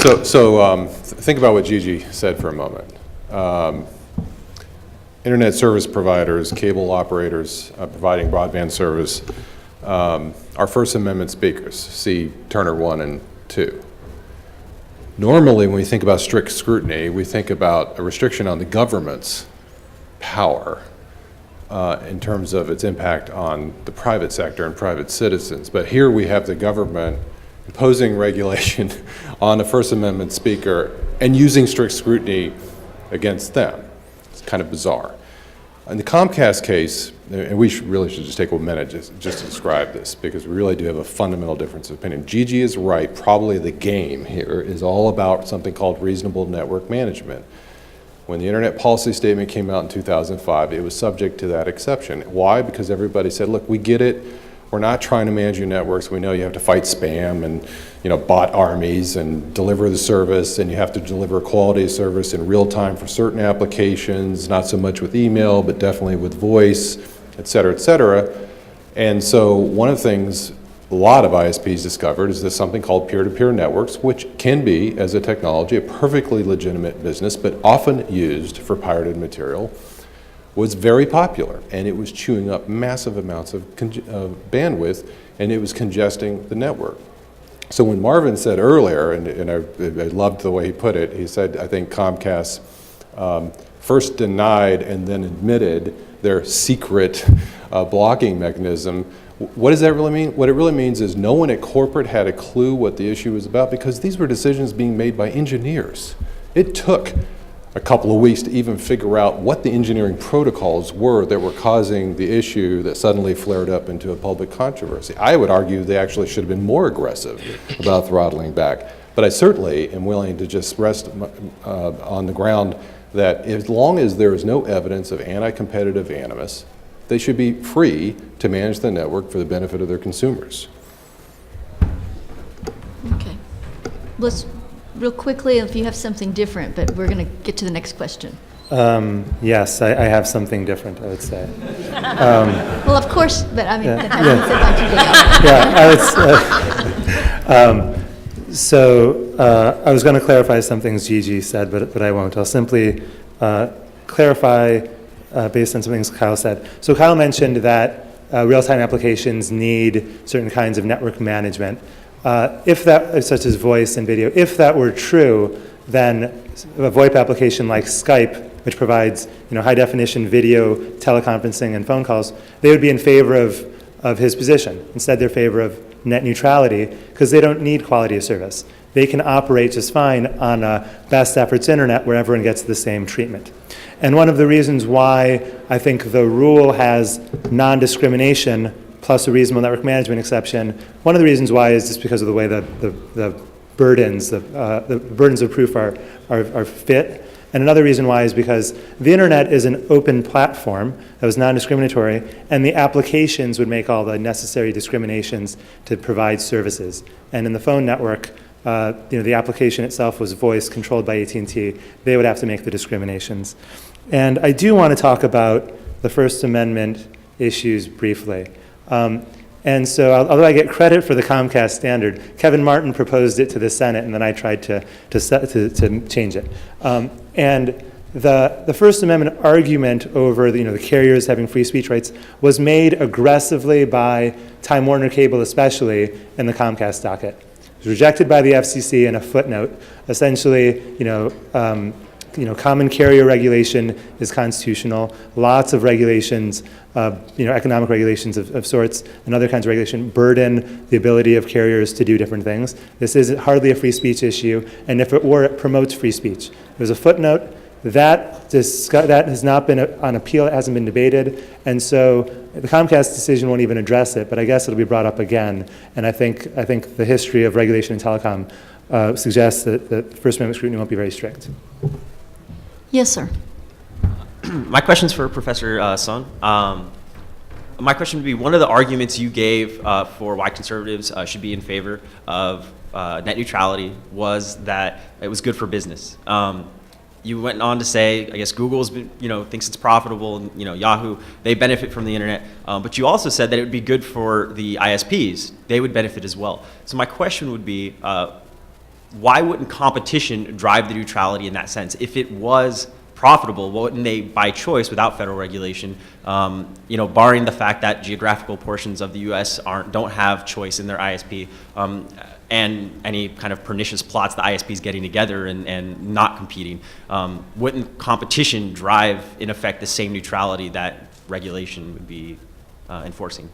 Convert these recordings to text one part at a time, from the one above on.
Think about what Gigi said for a moment. Internet service providers, cable operators providing broadband service are First Amendment speakers. See Turner 1 and 2. Normally, when we think about strict scrutiny, we think about a restriction on the government's power in terms of its impact on the private sector and private citizens. But here we have the government imposing regulation on a First Amendment speaker and using strict scrutiny against them. It's kind of bizarre. In the Comcast case, and we really should just take a minute just to describe this, because we really do have a fundamental difference of opinion. Gigi is right. Probably the game here is all about something called reasonable network management. When the Internet Policy Statement came out in 2005, it was subject to that exception. Why? Because everybody said, look, we get it. We're not trying to manage your networks. We know you have to fight spam and bot armies and deliver the service, and you have to deliver quality service in real time for certain applications, not so much with email, but definitely with voice, et cetera, et cetera. And so one of the things a lot of ISPs discovered is there's something called peer-to-peer networks, which can be, as a technology, a perfectly legitimate business, but often used for pirated material, was very popular, and it was chewing up massive amounts of bandwidth, and it was congesting the network. So when Marvin said earlier, and I loved the way he put it, he said, I think Comcast first denied and then admitted their secret blocking mechanism. What does that really mean? What it really means is no one at corporate had a clue what the issue was about, because these were decisions being made by engineers. It took a couple of weeks to even figure out what the engineering protocols were that were causing the issue that suddenly flared up into a public controversy. I would argue they actually should have been more aggressive about throttling back. But I certainly am willing to just rest on the ground that as long as there is no evidence of anti-competitive animus, they should be free to manage the network for the benefit of their consumers. Okay. Let's real quickly, if you have something different, but we're going to get to the next question. Yes, I have something different, I would say. Well, of course, but I mean, yeah, that hasn't said yeah, I would say, I was going to clarify some things Gigi said, but I won't. I'll simply clarify based on some things Kyle said. So Kyle mentioned that real-time applications need certain kinds of network management. If that, such as voice and video, if that were true, then a VoIP application like Skype, which provides high-definition video, teleconferencing, and phone calls, they would be in favor of his position. Instead, they're in favor of net neutrality, because they don't need quality of service. They can operate just fine on a best efforts internet where everyone gets the same treatment. And one of the reasons why I think the rule has non-discrimination plus a reasonable network management exception, one of the reasons why is just because of the way the burdens of proof are fit. And another reason why is because the internet is an open platform that was non-discriminatory, and the applications would make all the necessary discriminations to provide services. And in the phone network, the application itself was voice controlled by AT&T. They would have to make the discriminations. And I do want to talk about the First Amendment issues briefly. And so, although I get credit for the Comcast standard, Kevin Martin proposed it to the Senate, and then I tried to change it. And the First Amendment argument over the carriers having free speech rights was made aggressively by Time Warner Cable, especially in the Comcast docket. It was rejected by the FCC in a footnote. Essentially, common carrier regulation is constitutional. Lots of regulations, economic regulations of sorts and other kinds of regulation burden the ability of carriers to do different things. This is hardly a free speech issue, and if it were, it promotes free speech. There's a footnote. That has not been on appeal. It hasn't been debated, and so the Comcast decision won't even address it, but I guess it'll be brought up again, and I think the history of regulation in telecom suggests that First Amendment scrutiny won't be very strict. Yes, sir. My question's for Professor Sohn. My question would be, one of the arguments you gave for why conservatives should be in favor of net neutrality was that it was good for business. You went on to say, I guess Google's been, thinks it's profitable, and Yahoo, they benefit from the internet. But you also said that it would be good for the ISPs; they would benefit as well. So my question would be, why wouldn't competition drive the neutrality in that sense? If it was profitable, wouldn't they, by choice, without federal regulation, barring the fact that geographical portions of the U.S. don't have choice in their ISP, and any kind of pernicious plots the ISPs getting together and not competing, wouldn't competition drive, in effect, the same neutrality that regulation would be enforcing?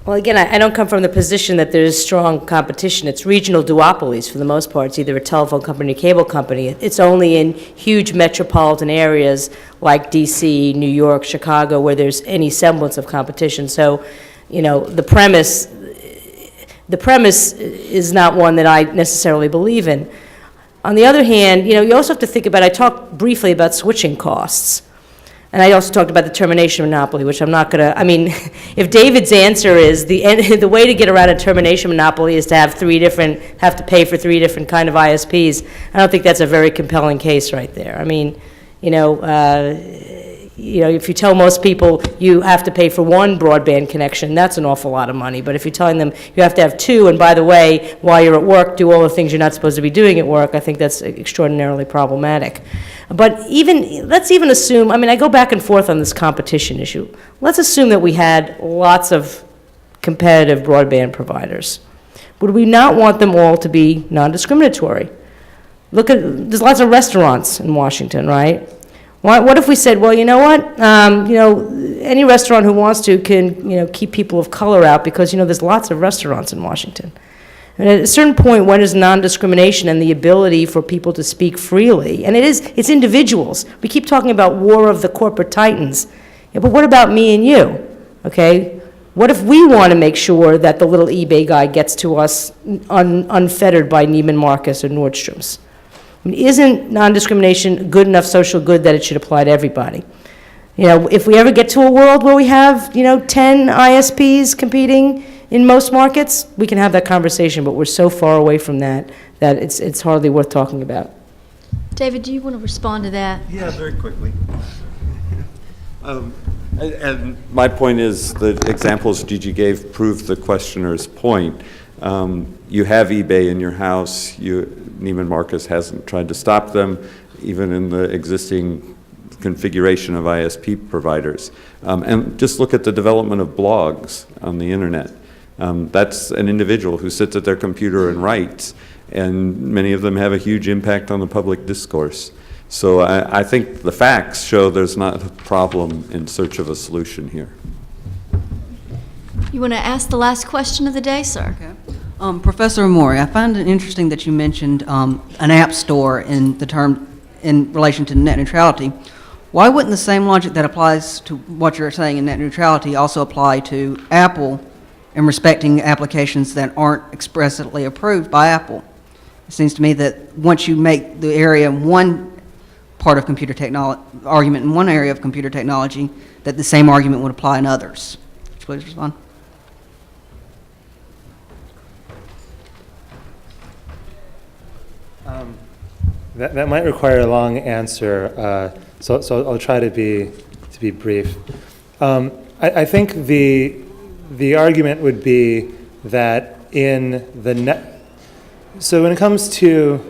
Well, again, I don't come from the position that there's strong competition. It's regional duopolies for the most part. It's either a telephone company or cable company. It's only in huge metropolitan areas like D.C., New York, Chicago, where there's any semblance of competition. So, the premise is not one that I necessarily believe in. On the other hand, you also have to think about, I talked briefly about switching costs. And I also talked about the termination monopoly, which I'm not going to, if David's answer is the way to get around a termination monopoly is to have to pay for 3 different kind of ISPs, I don't think that's a very compelling case right there. If you tell most people you have to pay for 1 broadband connection, that's an awful lot of money. But if you're telling them you have to have 2, and by the way, while you're at work, do all the things you're not supposed to be doing at work, I think that's extraordinarily problematic. But let's even assume, I go back and forth on this competition issue. Let's assume that we had lots of competitive broadband providers. Would we not want them all to be non-discriminatory? There's lots of restaurants in Washington, right? What if we said, well, you know what? Any restaurant who wants to can, keep people of color out because, there's lots of restaurants in Washington. And at a certain point, when is non-discrimination and the ability for people to speak freely? And it's individuals. We keep talking about war of the corporate titans. Yeah, but what about me and you? Okay? What if we want to make sure that the little eBay guy gets to us unfettered by Neiman Marcus or Nordstrom's? Isn't non-discrimination good enough social good that it should apply to everybody? If we ever get to a world where we have, 10 ISPs competing in most markets, we can have that conversation, but we're so far away from that it's hardly worth talking about. David, do you want to respond to that? Yeah, very quickly. And my point is the examples Gigi gave prove the questioner's point. You have eBay in your house. Neiman Marcus hasn't tried to stop them, even in the existing configuration of ISP providers. And just look at the development of blogs on the internet. That's an individual who sits at their computer and writes, and many of them have a huge impact on the public discourse. So I think the facts show there's not a problem in search of a solution here. You want to ask the last question of the day, sir? Okay. Professor Ammori, I find it interesting that you mentioned an app store in relation to net neutrality. Why wouldn't the same logic that applies to what you're saying in net neutrality also apply to Apple in respecting applications that aren't expressly approved by Apple? It seems to me that once you make the area one part of computer technology, argument in one area of computer technology, that the same argument would apply in others. Would you please respond? That might require a long answer, so I'll try to be brief. I think the argument would be that in the net. So when it comes to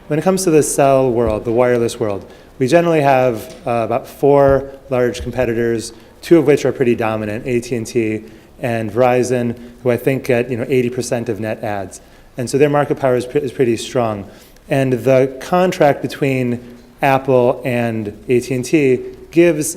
the cell world, the wireless world, we generally have about 4 large competitors, 2 of which are pretty dominant: AT&T and Verizon, who I think get 80% of net adds, and so their market power is pretty strong. And the contract between Apple and AT&T gives,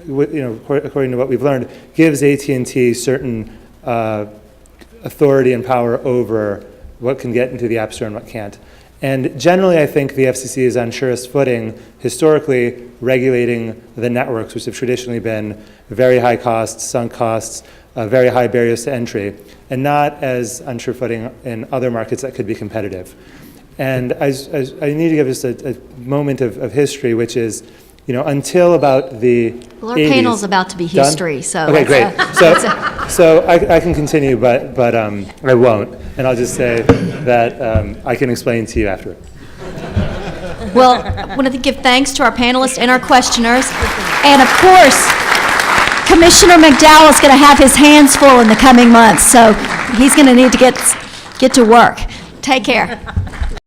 according to what we've learned, gives AT&T certain authority and power over what can get into the App Store and what can't. And generally, I think the FCC is on surest footing, historically regulating the networks, which have traditionally been very high costs, sunk costs, very high barriers to entry, and not as on sure footing in other markets that could be competitive. And I need to give just a moment of history, which is, until about the Well, our 80s, panel's about to be Done? history, so. Okay, great. that's So I can continue, but I won't. And I'll just say that I can explain to you after. Well, I want to give thanks to our panelists and our questioners. And of course, Commissioner McDowell is going to have his hands full in the coming months, so he's going to need to get to work. Take care.